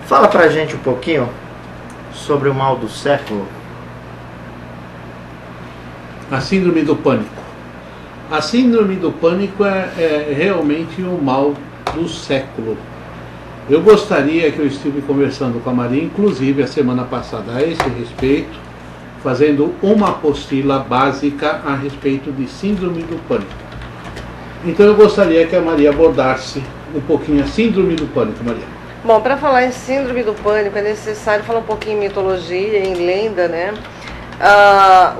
Fala pra gente um pouquinho sobre o mal do século. A síndrome do pânico. A síndrome do pânico é realmente o mal do século. Eu gostaria que eu estive conversando com a Maria, inclusive a semana passada, a esse respeito, fazendo uma apostila básica a respeito de síndrome do pânico. Então eu gostaria que a Maria abordasse um pouquinho a síndrome do pânico, Maria. Bom, para falar em síndrome do pânico é necessário falar um pouquinho em mitologia, em lenda, né?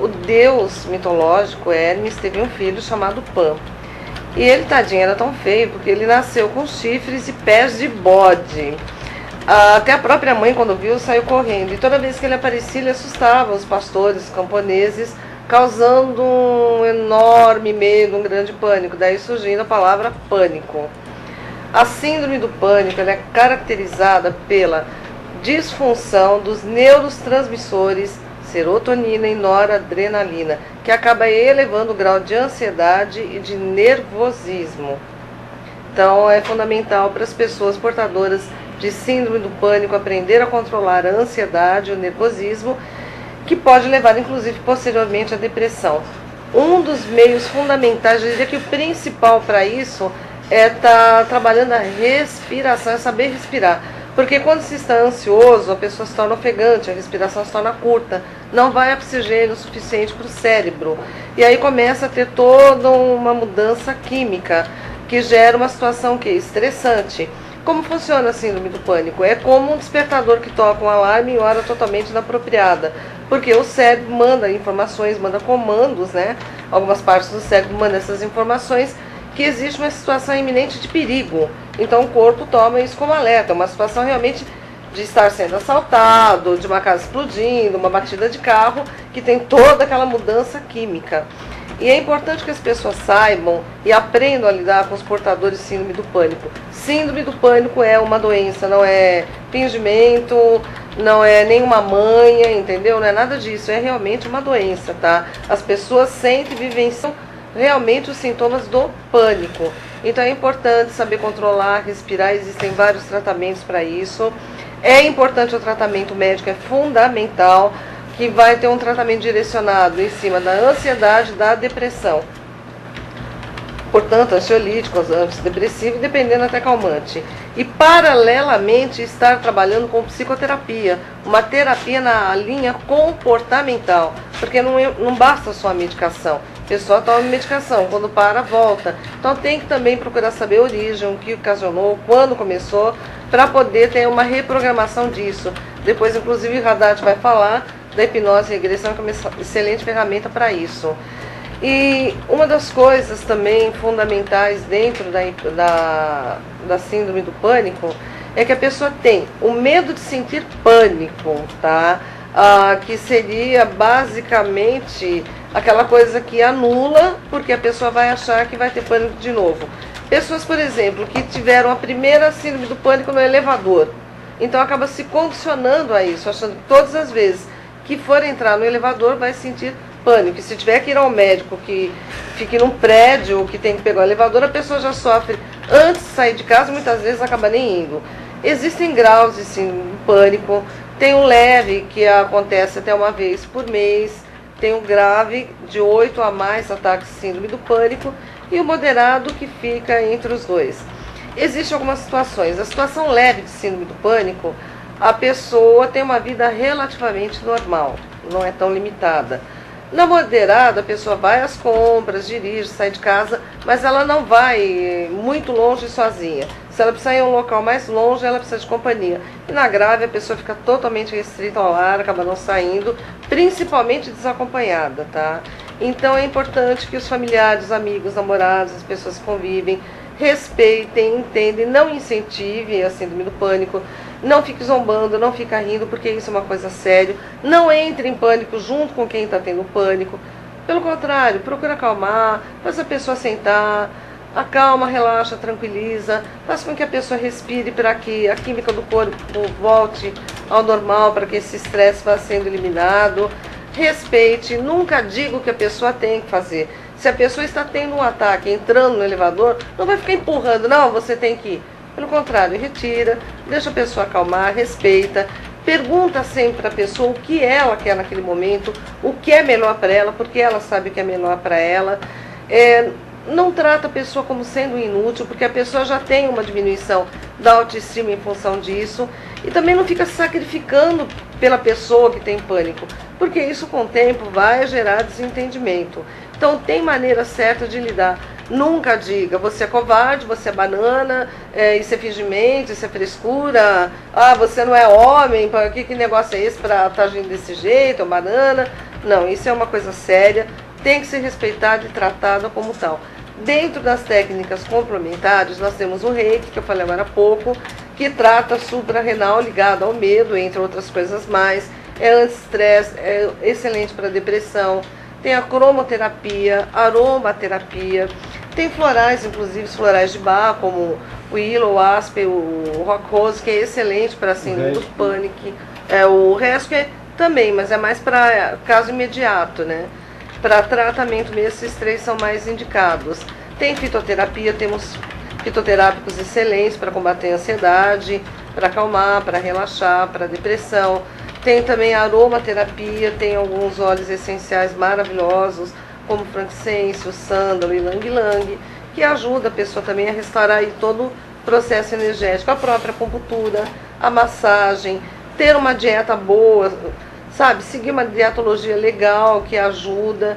O deus mitológico Hermes teve um filho chamado Pan. E ele, tadinho, era tão feio porque ele nasceu com chifres e pés de bode. Até a própria mãe, quando viu, saiu correndo. E toda vez que ele aparecia, ele assustava os pastores, os camponeses, causando um enorme medo, um grande pânico. Daí surgindo a palavra pânico. A síndrome do pânico ela é caracterizada pela disfunção dos neurotransmissores serotonina e noradrenalina, que acaba elevando o grau de ansiedade e de nervosismo. Então, é fundamental para as pessoas portadoras de síndrome do pânico aprender a controlar a ansiedade e o nervosismo, que pode levar, inclusive, posteriormente à depressão. Um dos meios fundamentais, eu diria que o principal para isso, é estar trabalhando a respiração, é saber respirar. Porque quando se está ansioso, a pessoa se torna ofegante, a respiração se torna curta, não vai oxigênio suficiente para o cérebro. E aí começa a ter toda uma mudança química, que gera uma situação que é estressante. Como funciona a síndrome do pânico? É como um despertador que toca um alarme em hora totalmente inapropriada. Porque o cérebro manda informações, manda comandos, né? Algumas partes do cérebro mandam essas informações, que existe uma situação iminente de perigo. Então o corpo toma isso como alerta, uma situação realmente de estar sendo assaltado, de uma casa explodindo, uma batida de carro, que tem toda aquela mudança química. E é importante que as pessoas saibam e aprendam a lidar com os portadores de síndrome do pânico. Síndrome do pânico é uma doença, não é fingimento, não é nenhuma manha, entendeu? Não é nada disso, é realmente uma doença, tá? As pessoas sentem e vivenciam realmente os sintomas do pânico. Então é importante saber controlar, respirar, existem vários tratamentos para isso. É importante o tratamento médico, é fundamental, que vai ter um tratamento direcionado em cima da ansiedade, da depressão. Portanto, ansiolítico, antidepressivo, dependendo até calmante. E paralelamente estar trabalhando com psicoterapia, uma terapia na linha comportamental, porque não basta só a medicação. A pessoa toma medicação, quando para, volta. Então tem que também procurar saber a origem, o que ocasionou, quando começou, para poder ter uma reprogramação disso. Depois, inclusive, o Haddad vai falar da hipnose e regressão, que é uma excelente ferramenta para isso. E uma das coisas também fundamentais dentro da síndrome do pânico é que a pessoa tem o medo de sentir pânico, tá? Que seria basicamente aquela coisa que anula, porque a pessoa vai achar que vai ter pânico de novo. Pessoas, por exemplo, que tiveram a primeira síndrome do pânico no elevador, então acaba se condicionando a isso, achando que todas as vezes que for entrar no elevador vai sentir pânico. E se tiver que ir ao médico que fique num prédio, que tem que pegar o elevador, a pessoa já sofre antes de sair de casa, muitas vezes acaba nem indo. Existem graus de síndrome do pânico. Tem o leve, que acontece até uma vez por mês. Tem o grave, de 8 a mais ataques de síndrome do pânico. E o moderado, que fica entre os dois. Existem algumas situações. A situação leve de síndrome do pânico, a pessoa tem uma vida relativamente normal, não é tão limitada. Na moderada, a pessoa vai às compras, dirige, sai de casa, mas ela não vai muito longe sozinha. Se ela precisar ir a um local mais longe, ela precisa de companhia. E na grave, a pessoa fica totalmente restrita ao lar, acaba não saindo, principalmente desacompanhada, tá? Então é importante que os familiares, amigos, namorados, as pessoas que convivem, respeitem, entendem, não incentivem a síndrome do pânico, não fique zombando, não fique rindo, porque isso é uma coisa séria. Não entre em pânico junto com quem está tendo pânico. Pelo contrário, procura acalmar, faz a pessoa sentar, acalma, relaxa, tranquiliza, faz com que a pessoa respire para que a química do corpo volte ao normal, para que esse estresse vá sendo eliminado. Respeite, nunca diga o que a pessoa tem que fazer. Se a pessoa está tendo um ataque, entrando no elevador, não vai ficar empurrando, não, você tem que ir. Pelo contrário, retira, deixa a pessoa acalmar, respeita, pergunta sempre para a pessoa o que ela quer naquele momento, o que é melhor para ela, porque ela sabe o que é melhor para ela. Não trata a pessoa como sendo inútil, porque a pessoa já tem uma diminuição da autoestima em função disso, e também não fica se sacrificando pela pessoa que tem pânico, porque isso com o tempo vai gerar desentendimento. Então tem maneira certa de lidar. Nunca diga, você é covarde, você é banana, isso é fingimento, isso é frescura, você não é homem, que negócio é esse para estar agindo desse jeito, é um banana. Não, isso é uma coisa séria, tem que ser respeitada e tratada como tal. Dentro das técnicas complementares, nós temos o Reiki, que eu falei agora há pouco, que trata suprarrenal ligado ao medo, entre outras coisas mais. É anti-estresse, é excelente para depressão. Tem a cromoterapia, aromaterapia. Tem florais, inclusive os florais de Bach, como o willow, o aspen, o rock rose, que é excelente para síndrome do pânico. O rescue também, mas é mais para caso imediato, né? Para tratamento mesmo, esses três são mais indicados. Tem fitoterapia, temos fitoterápicos excelentes para combater a ansiedade, para acalmar, para relaxar, para depressão. Tem também a aromaterapia, tem alguns óleos essenciais maravilhosos, como frankincense, sândalo e ylang-ylang, que ajuda a pessoa também a restaurar aí todo o processo energético, a própria acupuntura, a massagem, ter uma dieta boa, sabe, seguir uma dietologia legal que ajuda,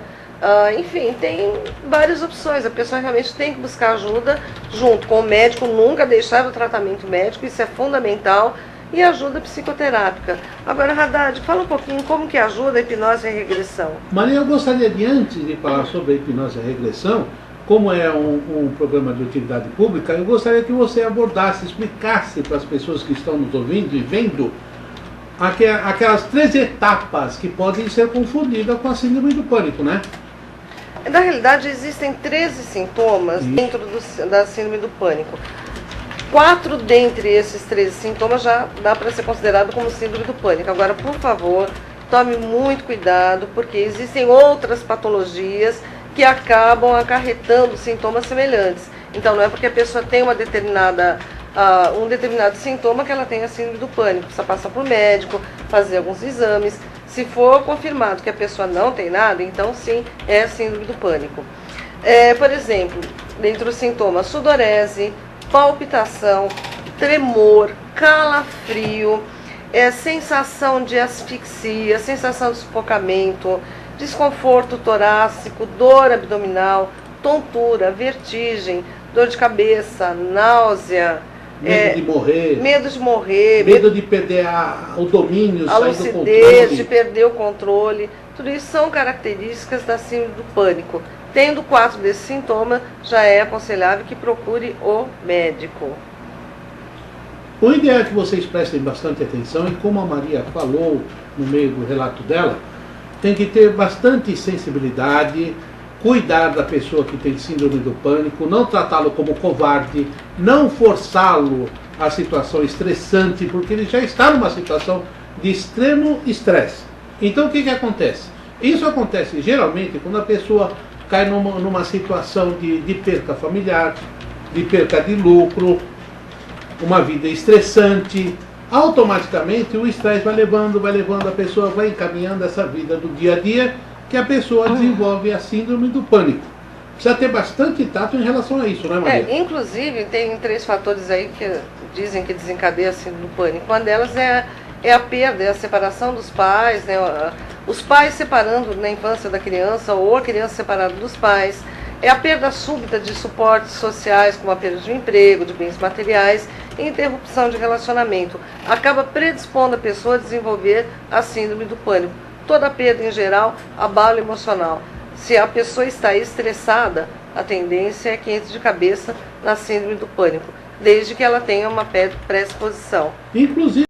enfim, tem várias opções. A pessoa realmente tem que buscar ajuda junto com o médico, nunca deixar o tratamento médico, isso é fundamental, e ajuda psicoterápica. Agora, Haddad, fala um pouquinho como que ajuda a hipnose e a regressão. Maria, eu gostaria de, antes de falar sobre a hipnose e a regressão, como é um programa de utilidade pública, eu gostaria que você abordasse, explicasse para as pessoas que estão nos ouvindo e vendo aquelas 3 etapas que podem ser confundidas com a síndrome do pânico, né? Na realidade, existem 13 sintomas dentro da síndrome do pânico. 4 dentre esses 13 sintomas já dá para ser considerado como síndrome do pânico. Agora, por favor, tome muito cuidado, porque existem outras patologias que acabam acarretando sintomas semelhantes. Então, não é porque a pessoa tem uma um determinado sintoma que ela tem a síndrome do pânico. Precisa passar por médico, fazer alguns exames. Se for confirmado que a pessoa não tem nada, então sim, é a síndrome do pânico. Por exemplo, dentre os sintomas, sudorese, palpitação, tremor, calafrio, sensação de asfixia, sensação de sufocamento, desconforto torácico, dor abdominal, tontura, vertigem, dor de cabeça, náusea, medo de morrer, medo de perder o domínio, a lucidez, de perder o controle. Tudo isso são características da síndrome do pânico. Tendo 4 desses sintomas, já é aconselhável que procure o médico. O ideal é que vocês prestem bastante atenção, e como a Maria falou no meio do relato dela, tem que ter bastante sensibilidade, cuidar da pessoa que tem síndrome do pânico, não tratá-lo como covarde, não forçá-lo a situação estressante, porque ele já está numa situação de extremo estresse. Então o que acontece? Isso acontece geralmente quando a pessoa cai numa situação de perca familiar, de perca de lucro, uma vida estressante. Automaticamente o estresse vai levando, a pessoa vai encaminhando essa vida do dia a dia, que a pessoa desenvolve a síndrome do pânico. Precisa ter bastante tato em relação a isso, né, Maria? Inclusive, tem 3 fatores aí que dizem que desencadeia a síndrome do pânico. Uma delas é a perda, é a separação dos pais, né? Os pais separando na infância da criança, ou a criança separada dos pais. É a perda súbita de suportes sociais, como a perda de um emprego, de bens materiais, e interrupção de relacionamento. Acaba predispondo a pessoa a desenvolver a síndrome do pânico. Toda perda, em geral, abalo emocional. Se a pessoa está estressada, a tendência é que entre de cabeça na síndrome do pânico, desde que ela tenha uma predisposição. Inclusive